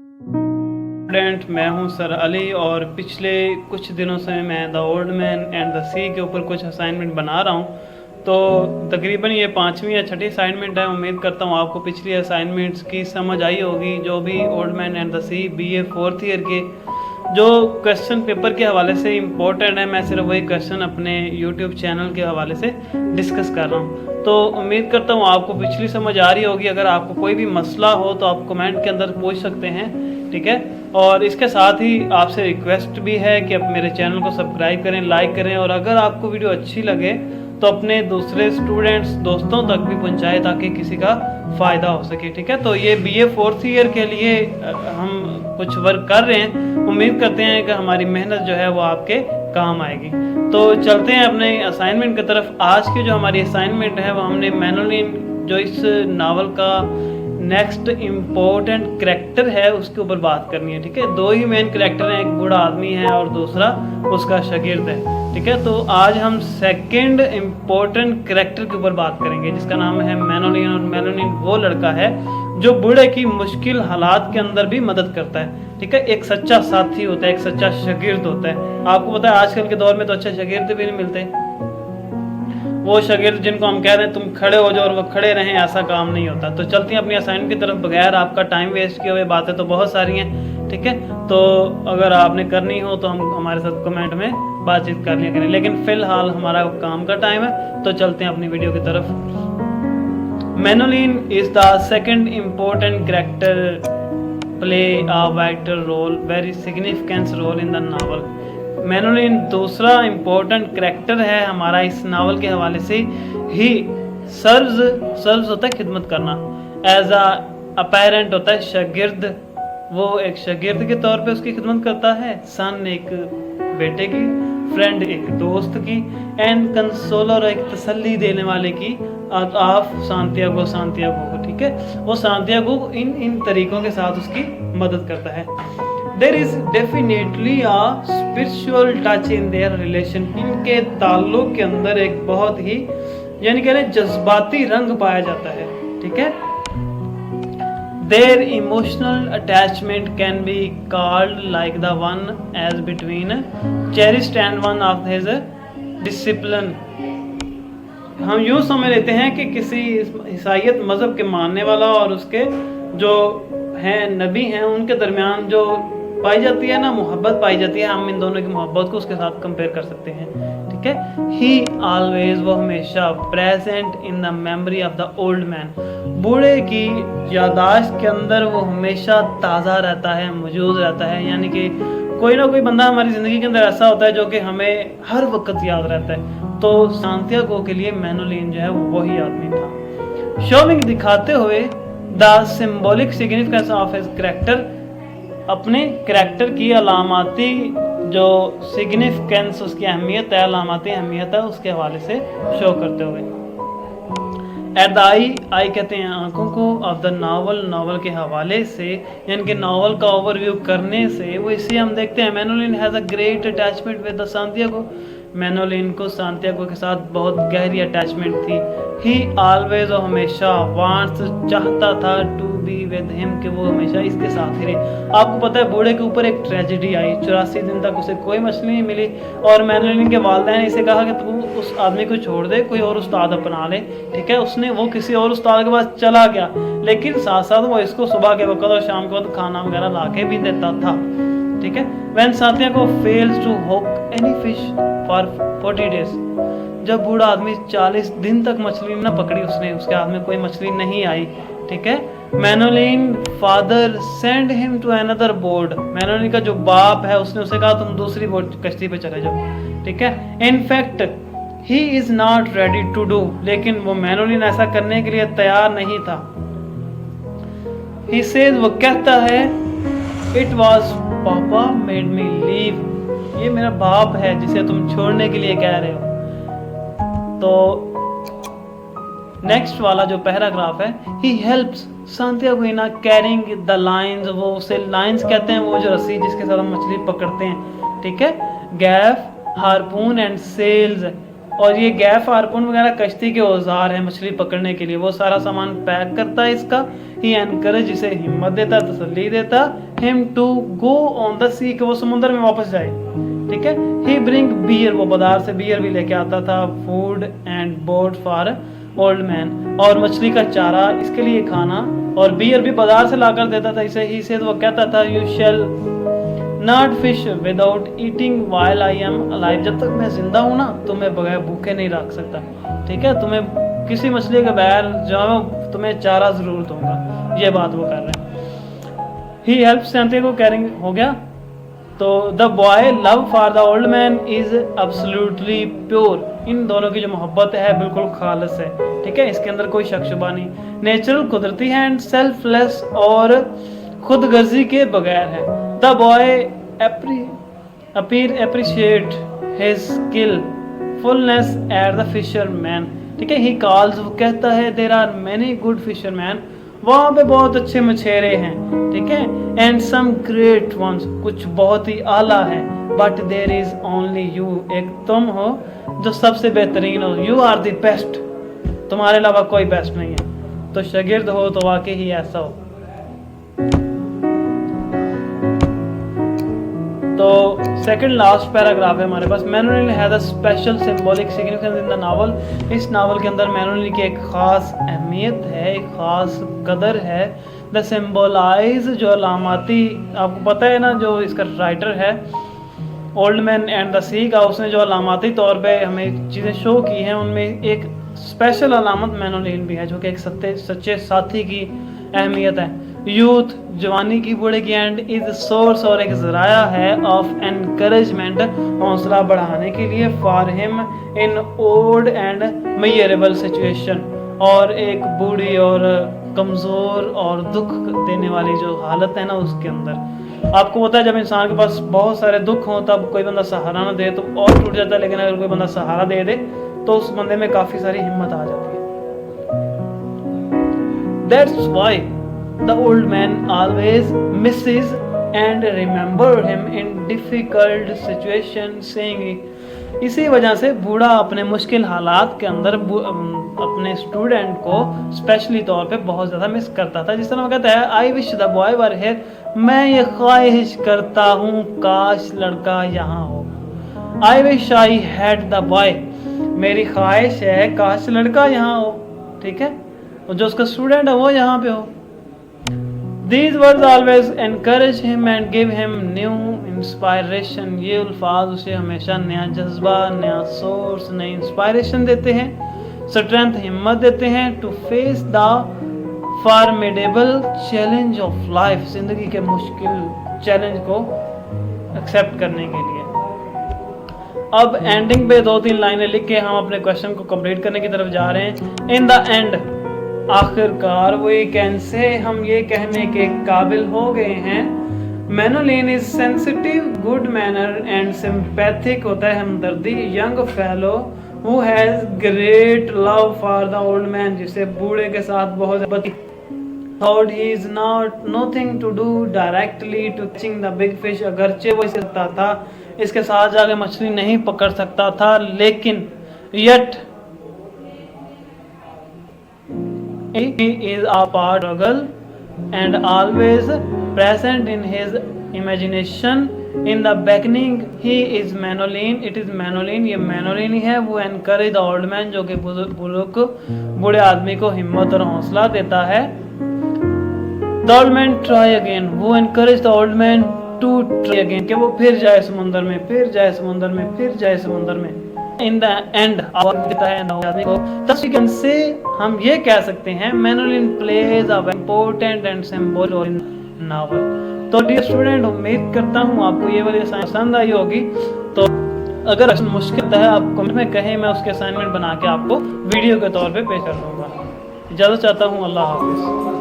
Student मैं हूं sir Ali और पिछले कुछ दिनों से मैं the old man and the sea के ऊपर कुछ असाइनमेंट बना रहा हूं। तो तकरीबन ये 5वीं या 6ठी असाइनमेंट है। उम्मीद करता हूं आपको पिछली असाइनमेंट्स की समझ आई होगी। जो भी old man and the sea BA 4th year के जो क्वेश्चन पेपर के हवाले से इम्पोर्टेंट है, मैं सिर्फ वही क्वेश्चन अपने यूट्यूब चैनल के हवाले से डिस्कस कर रहा हूँ। तो उम्मीद करता हूँ आपको पिछली समझ आ रही होगी। अगर आपको कोई भी मसला हो तो आप कमेंट के अंदर पूछ सकते हैं, ठीक है। और इसके साथ ही आपसे रिक्वेस्ट भी है कि आप मेरे चैनल को सब्सक्राइब करें, लाइक करें, और अगर आपको वीडियो अच्छी लगे तो अपने दूसरे स्टूडेंट्स दोस्तों तक भी पहुंचाएं ताकि किसी का फ़ायदा हो सके, ठीक है। तो ये BA 4th ईयर के लिए हम कुछ वर्क कर रहे हैं। उम्मीद करते हैं कि हमारी मेहनत जो है वो आपके काम आएगी। तो चलते हैं अपने असाइनमेंट की तरफ। आज की जो हमारी असाइनमेंट है वो हमने मैनोलिन, जो इस नावल का नेक्स्ट इम्पोर्टेंट करेक्टर है, उसके ऊपर बात करनी है, ठीक है। दो ही मेन करेक्टर हैं, एक बूढ़ा आदमी है और दूसरा उसका शागिर्द है, ठीक है। तो आज हम सेकंड इम्पोर्टेंट करेक्टर के ऊपर बात करेंगे जिसका नाम है मैनोलिन। और मैनोलिन वो लड़का है जो बूढ़े की मुश्किल हालात के अंदर भी मदद करता है, ठीक है। एक सच्चा साथी होता है, एक सच्चा शागिर्द होता है। आपको पता है आजकल के दौर में तो अच्छे शागिर्द भी नहीं मिलते। वो शागिर्द जिनको हम कह रहे हैं तुम खड़े हो जाओ और वो खड़े रहें, ऐसा काम नहीं होता। तो चलते हैं अपनी असाइनमेंट की तरफ। बगैर आपका टाइम वेस्ट किए हुए बातें तो बहुत सारी हैं, ठीक है। तो अगर आपने करनी हो तो हम हमारे साथ कमेंट में बातचीत कर लिया करें, लेकिन फिलहाल हमारा काम का टाइम है। तो चलते हैं अपनी वीडियो की तरफ। Manolin is the second important character play a vital role, very significant role in the novel. Manolin दूसरा इम्पोर्टेंट करेक्टर है हमारा इस नावल के हवाले से। ही सर्व्स होता है खिदमत करना, एज अ पेरेंट होता है शागिर्द, वो एक शागिर्द के तौर पे उसकी खिदमत करता है। सन एक बेटे की, फ्रेंड एक दोस्त की, एंड कंसोलर एक तसल्ली देने वाले की, ऑफ सांतियागो को, ठीक है। वो सांतियागो इन तरीकों के साथ उसकी मदद करता है। There is definitely a spiritual touch in their relation. इनके ताल्लुक के अंदर एक बहुत ही यानी कह रहे जज्बाती रंग पाया जाता है, ठीक है। Their emotional attachment can be called like the one as between cherished and one of his discipline. हम यूँ समझ लेते हैं कि किसी ईसाईयत मज़हब के मानने वाला और उसके जो हैं नबी हैं उनके दरमियान जो पाई जाती है ना, मोहब्बत पाई जाती है, हम इन दोनों की मोहब्बत को उसके साथ कंपेयर कर सकते हैं, ठीक है। ही ऑलवेज, वो हमेशा, present in the memory of the old man, बूढ़े की यादाश्त के अंदर वो हमेशा ताज़ा रहता है, मौजूद रहता है। यानी कि कोई ना कोई बंदा हमारी ज़िंदगी के अंदर ऐसा होता है जो कि हमें हर वक्त याद रहता है। तो सांतियागो के लिए मैनोलिन जो है वो वही आदमी था। शोविंग दिखाते हुए the symbolic significance of his character, अपने करैक्टर की अलामाती जो सिग्निफिकेंस, उसकी अहमियत है, अलामाती अहमियत है, उसके हवाले से शो करते हुए। एट द आई कहते हैं आंखों को, ऑफ द नावल, नावल के हवाले से, यानी कि नावल का ओवरव्यू करने से वो इसे हम देखते हैं। Manolin has a great attachment with the Santiago, Manolin को सांतियागो के साथ बहुत गहरी अटैचमेंट थी। ही ऑलवेज, वो हमेशा, वांट्स, चाहता था, टू बी विद हिम, कि वो हमेशा इसके साथ ही रहे। आपको पता है बूढ़े के ऊपर एक ट्रेजेडी आई, 84 दिन तक उसे कोई मछली नहीं मिली और मैनोलिन के वालिदैन ने इसे कहा कि तू उस आदमी को छोड़ दे, कोई और उस्ताद अपना ले, ठीक है। उसने वो किसी और उस्ताद के पास चला गया, लेकिन साथ साथ वो इसको सुबह के वक्त और शाम के वक्त खाना वगैरह ला के भी देता था, ठीक है। When Santiago fails to hook any fish for 40 days, जब बूढ़ा आदमी 40 दिन तक मछली न पकड़ी उसने, उसके हाथ में कोई मछली नहीं आई, ठीक है। Manolin father send him to another boat, Manolin का जो बाप है उसने उसे कहा तुम दूसरी बोर्ड कश्ती पे चले जाओ, ठीक है। In fact he is not ready to do, लेकिन वो मैनोलिन ऐसा करने के लिए तैयार नहीं था। ही सेज, वो कहता है, इट वॉज पापा मेड मी लीव, ये मेरा बाप है जिसे तुम छोड़ने के लिए कह रहे हो। तो नेक्स्ट वाला जो पैराग्राफ है, he helps Santiago in carrying the lines, वो उसे लाइन्स कहते हैं, वो जो रस्सी जिसके साथ हम मछली पकड़ते हैं, ठीक है। गैफ, हारपून एंड सेल्स, और ये गैफ, हारपून वगैरह कश्ती के औजार हैं मछली पकड़ने के लिए, वो सारा सामान पैक करता है इसका, ही एनकरेज, इसे हिम्मत देता, तसल्ली देता, him to go on the sea, कि वो समुद्र में वापस जाए, ठीक है। ही ब्रिंग बियर, वो बाजार से बियर भी लेके आता था, food and boat for old man, और मछली का चारा इसके लिए खाना, और बियर भी बाजार से लाकर देता था इसे। ही से वो कहता था you shall not fish without eating while I am alive, जब तक मैं जिंदा हूँ ना तो मैं बगैर भूखे नहीं रख सकता, ठीक है। तुम्हें किसी मछली के बगैर जाओ, तुम्हें चारा जरूर दूंगा, ये बात वो कर रहे हैं। ही हेल्प सैंटियागो कैरिंग, हो गया। तो the boy love for the old man is absolutely pure, इन दोनों की जो मोहब्बत है बिल्कुल खालिस है, ठीक है, इसके अंदर कोई शक शुबा नहीं। नेचुरल, कुदरती है, एंड सेल्फलेस, और खुदगर्जी के बगैर है। The boy appreciate his skillfulness at the fisherman, ठीक है। ही कॉल्स, वो कहता है there are many good fisherman, वहाँ पे बहुत अच्छे मछेरे हैं, ठीक है। एंड सम ग्रेट वंस, कुछ बहुत ही आला है, but there is only you, एक तुम हो जो सबसे बेहतरीन हो, यू आर द बेस्ट, तुम्हारे अलावा कोई बेस्ट नहीं है। तो शागिर्द हो तो वाकई ही ऐसा हो। तो सेकंड लास्ट पैराग्राफ है हमारे पास। Manuel has a special symbolic significance in the novel, इस नावल के अंदर मैनुअल की एक खास अहमियत है, एक खास कदर है। द सिंबलाइज, जो अलामाती, आपको पता है ना जो इसका राइटर है ओल्ड मैन एंड द सी का, उसने जो अलामाती तौर पे हमें चीज़ें शो की हैं उनमें एक स्पेशल अलामत मैनुअल भी है, जो कि एक सच्चे साथी की अहमियत है। यूथ, जवानी की बूढ़े की, एंड इज सोर्स, और एक जराया है ऑफ एनकरेजमेंट, हौसला बढ़ाने के लिए, for him in old and miserable situation, और एक बूढ़ी और कमज़ोर और दुख देने वाली जो हालत है ना उसके अंदर। आपको पता है जब इंसान के पास बहुत सारे दुख हों तब कोई बंदा सहारा ना दे तो और टूट जाता है, लेकिन अगर कोई बंदा सहारा दे दे तो उस बंदे में काफ़ी सारी हिम्मत आ जाती है। That's why the old man always misses and remember him in difficult situation, saying, इसी वजह से बूढ़ा अपने मुश्किल हालात के अंदर अपने स्टूडेंट को स्पेशली तौर पे बहुत ज़्यादा मिस करता था। जिस तरह वो कहता है I wish the boy were here, मैं ये ख्वाहिश करता हूँ काश लड़का यहाँ हो। I wish I had the boy, मेरी ख्वाहिश है काश लड़का यहाँ हो, ठीक है, और जो उसका स्टूडेंट है वो यहाँ पे हो। These words always encourage him and give him new inspiration, ये अल्फाज उसे हमेशा नया जज्बा, नया सोर्स, नई इंस्पायरेशन देते हैं, स्ट्रेंथ, हिम्मत देते हैं, to face the formidable challenge of life, जिंदगी के मुश्किल चैलेंज को एक्सेप्ट करने के लिए। अब एंडिंग पे 2-3 लाइनें लिख के हम अपने क्वेश्चन को कंप्लीट करने की तरफ जा रहे हैं। इन द एंड, आखिरकार, वी कैन से, हम ये कहने के काबिल हो गए हैं, Manolin is sensitive, good manner and sympathetic, होता है हमदर्दी, young fellow who has great love for the old man, जिसे बूढ़े के साथ बहुत thought he is not nothing to do directly to catching the big fish, अगरचे वो इसे सकता था, इसके साथ जाके मछली नहीं पकड़ सकता था, लेकिन yet he is a part of struggle and always present in his imagination. In the beginning he is Manolin, it is Manolin, ये Manolin ही है, वो encourage the old man, जो कि बूढ़े आदमी को हिम्मत और हौसला देता है। The old man try again, वो encourage the old man to try again, कि वो फिर जाए समुंदर में, फिर जाए समुंदर में, फिर जाए समुंदर में। In the end, से हम ये कह सकते हैं Manolin plays a important and symbolic role in novel। तो डियर स्टूडेंट, उम्मीद करता हूँ आपको ये वाली असाइनमेंट पसंद आई होगी। तो अगर मुश्किल है आप कमेंट में कहें, मैं उसके असाइनमेंट बना के आपको वीडियो के तौर पे पेश कर दूँगा। इजाज़त चाहता हूँ, अल्लाह हाफिज़।